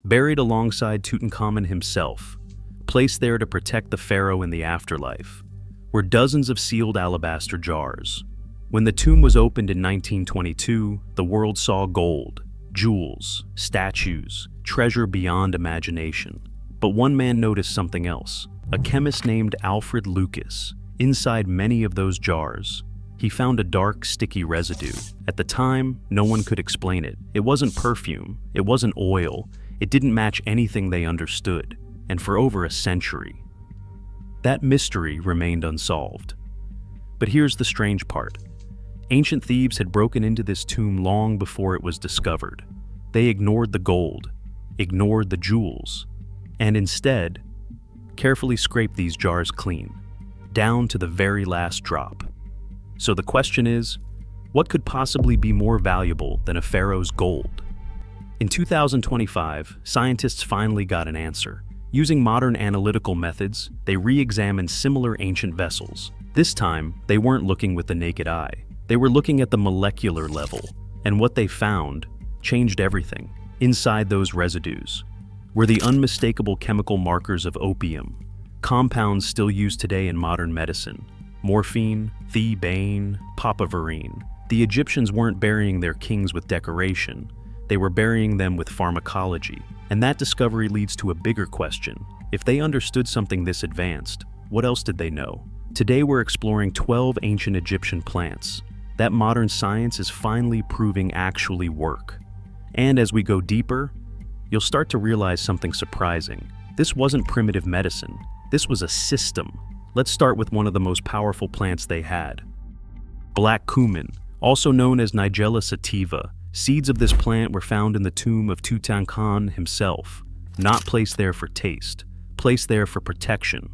buried alongside Tutankhamen himself, placed there to protect the pharaoh in the afterlife, were dozens of sealed alabaster jars. When the tomb was opened in 1922, the world saw gold, jewels, statues, treasure beyond imagination. But one man noticed something else. A chemist named Alfred Lucas. Inside many of those jars, he found a dark, sticky residue. At the time, no one could explain it. It wasn't perfume, it wasn't oil, it didn't match anything they understood, and for over a century. That mystery remained unsolved. But here's the strange part. Ancient thieves had broken into this tomb long before it was discovered. They ignored the gold, ignored the jewels, and instead, carefully scraped these jars clean, down to the very last drop. So the question is, what could possibly be more valuable than a pharaoh's gold? In 2025, scientists finally got an answer. Using modern analytical methods, they re-examined similar ancient vessels. This time, they weren't looking with the naked eye. They were looking at the molecular level, and what they found changed everything. Inside those residues were the unmistakable chemical markers of opium, compounds still used today in modern medicine. Morphine, thebaine, papaverine. The Egyptians weren't burying their kings with decoration, they were burying them with pharmacology. And that discovery leads to a bigger question. If they understood something this advanced, what else did they know? Today we're exploring 12 ancient Egyptian plants that modern science is finally proving actually work. And as we go deeper, you'll start to realize something surprising. This wasn't primitive medicine, this was a system. Let's start with one of the most powerful plants they had. Black cumin, also known as Nigella sativa. Seeds of this plant were found in the tomb of Tutankhamen himself, not placed there for taste, placed there for protection.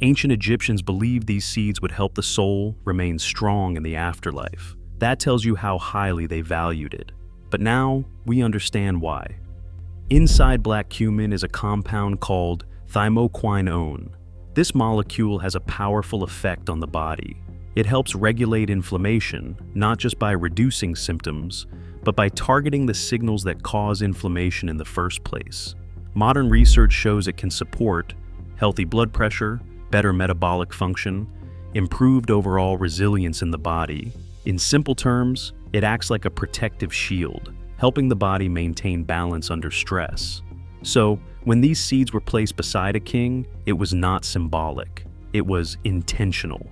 Ancient Egyptians believed these seeds would help the soul remain strong in the afterlife. That tells you how highly they valued it. But now, we understand why. Inside black cumin is a compound called thymoquinone. This molecule has a powerful effect on the body. It helps regulate inflammation, not just by reducing symptoms, but by targeting the signals that cause inflammation in the first place. Modern research shows it can support healthy blood pressure, better metabolic function, improved overall resilience in the body. In simple terms, it acts like a protective shield, helping the body maintain balance under stress. So, when these seeds were placed beside a king, it was not symbolic, it was intentional.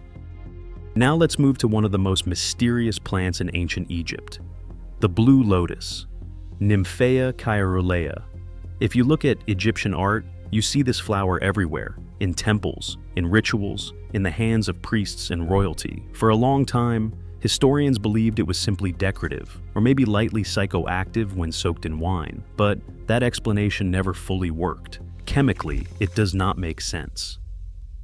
Now let's move to one of the most mysterious plants in ancient Egypt, the blue lotus, Nymphaea caerulea. If you look at Egyptian art, you see this flower everywhere, in temples, in rituals, in the hands of priests and royalty. For a long time, historians believed it was simply decorative, or maybe lightly psychoactive when soaked in wine, but that explanation never fully worked. Chemically, it does not make sense.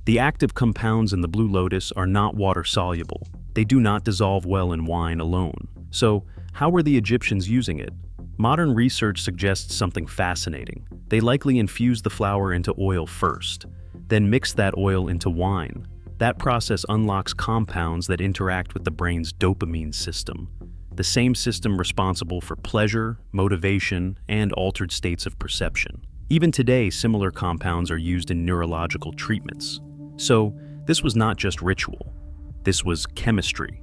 The active compounds in the blue lotus are not water-soluble. They do not dissolve well in wine alone. So, how were the Egyptians using it? Modern research suggests something fascinating. They likely infused the flower into oil first, then mixed that oil into wine. That process unlocks compounds that interact with the brain's dopamine system, the same system responsible for pleasure, motivation, and altered states of perception. Even today, similar compounds are used in neurological treatments. So, this was not just ritual. This was chemistry.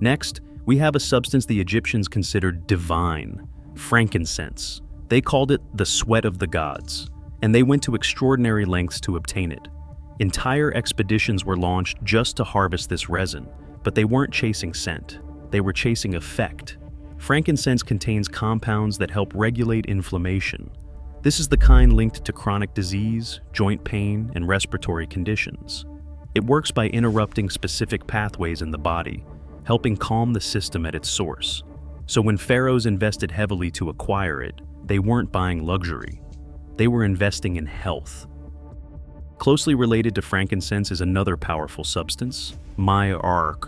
Next, we have a substance the Egyptians considered divine, frankincense. They called it the sweat of the gods, and they went to extraordinary lengths to obtain it. Entire expeditions were launched just to harvest this resin, but they weren't chasing scent. They were chasing effect. Frankincense contains compounds that help regulate inflammation. This is the kind linked to chronic disease, joint pain, and respiratory conditions. It works by interrupting specific pathways in the body, helping calm the system at its source. So when pharaohs invested heavily to acquire it, they weren't buying luxury. They were investing in health. Closely related to frankincense is another powerful substance, myrrh.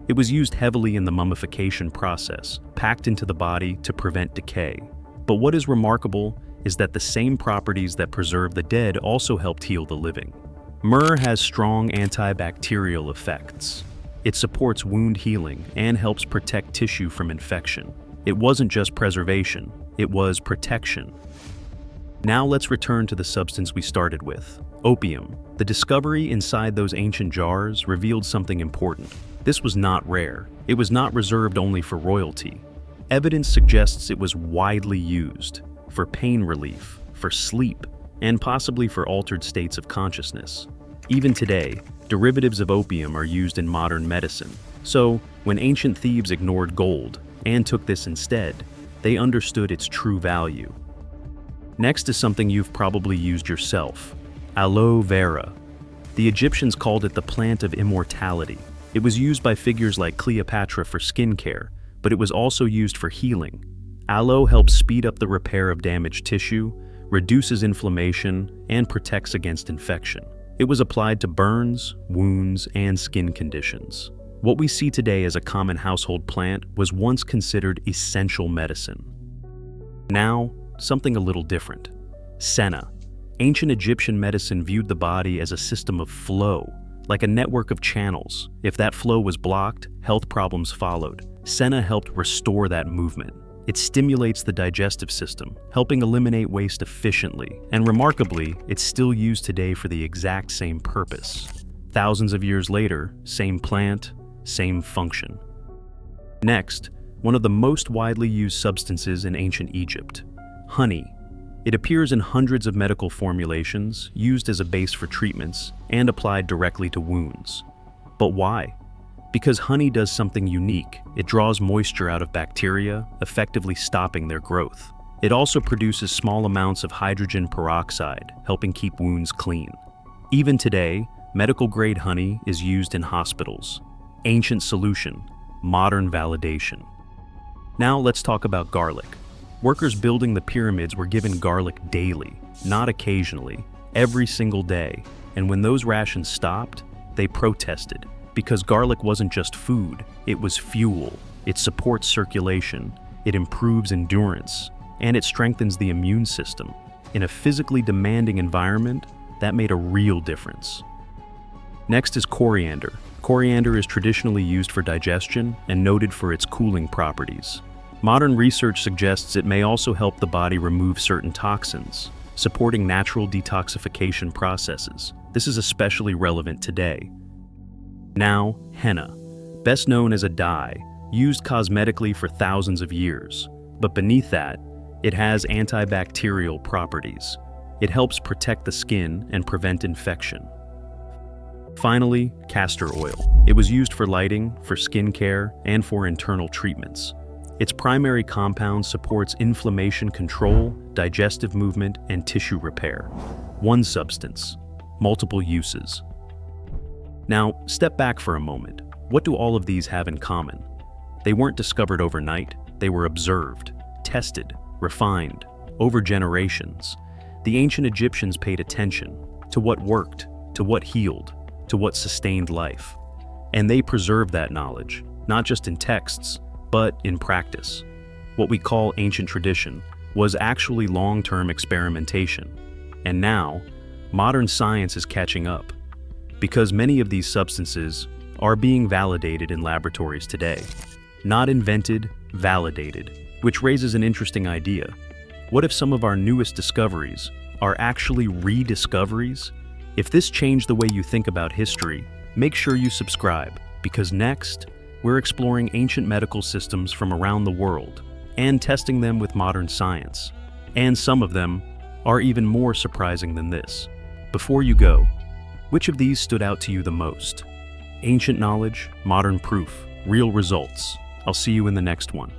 It was used heavily in the mummification process, packed into the body to prevent decay. But what is remarkable is that the same properties that preserve the dead also helped heal the living. Myrrh has strong antibacterial effects. It supports wound healing and helps protect tissue from infection. It wasn't just preservation, it was protection. Now let's return to the substance we started with, opium. The discovery inside those ancient jars revealed something important. This was not rare. It was not reserved only for royalty. Evidence suggests it was widely used for pain relief, for sleep, and possibly for altered states of consciousness. Even today, derivatives of opium are used in modern medicine. So, when ancient thieves ignored gold and took this instead, they understood its true value. Next is something you've probably used yourself, aloe vera. The Egyptians called it the plant of immortality. It was used by figures like Cleopatra for skincare, but it was also used for healing. Aloe helps speed up the repair of damaged tissue, reduces inflammation, and protects against infection. It was applied to burns, wounds, and skin conditions. What we see today as a common household plant was once considered essential medicine. Now, something a little different. Senna. Ancient Egyptian medicine viewed the body as a system of flow, like a network of channels. If that flow was blocked, health problems followed. Senna helped restore that movement. It stimulates the digestive system, helping eliminate waste efficiently, and remarkably, it's still used today for the exact same purpose. Thousands of years later, same plant, same function. Next, one of the most widely used substances in ancient Egypt, honey. It appears in hundreds of medical formulations, used as a base for treatments, and applied directly to wounds. But why? Because honey does something unique. It draws moisture out of bacteria, effectively stopping their growth. It also produces small amounts of hydrogen peroxide, helping keep wounds clean. Even today, medical-grade honey is used in hospitals. Ancient solution, modern validation. Now let's talk about garlic. Workers building the pyramids were given garlic daily, not occasionally, every single day. And when those rations stopped, they protested. Because garlic wasn't just food, it was fuel. It supports circulation, it improves endurance, and it strengthens the immune system. In a physically demanding environment, that made a real difference. Next is coriander. Coriander is traditionally used for digestion and noted for its cooling properties. Modern research suggests it may also help the body remove certain toxins, supporting natural detoxification processes. This is especially relevant today. Now, henna, best known as a dye, used cosmetically for thousands of years. But beneath that, it has antibacterial properties. It helps protect the skin and prevent infection. Finally, castor oil. It was used for lighting, for skin care, and for internal treatments. Its primary compound supports inflammation control, digestive movement, and tissue repair. One substance, multiple uses. Now, step back for a moment. What do all of these have in common? They weren't discovered overnight. They were observed, tested, refined, over generations. The ancient Egyptians paid attention to what worked, to what healed, to what sustained life. And they preserved that knowledge, not just in texts, but in practice. What we call ancient tradition was actually long-term experimentation. And now, modern science is catching up, because many of these substances are being validated in laboratories today. Not invented, validated, which raises an interesting idea. What if some of our newest discoveries are actually rediscoveries? If this changed the way you think about history, make sure you subscribe, because next, we're exploring ancient medical systems from around the world and testing them with modern science. And some of them are even more surprising than this. Before you go, which of these stood out to you the most? Ancient knowledge, modern proof, real results. I'll see you in the next one.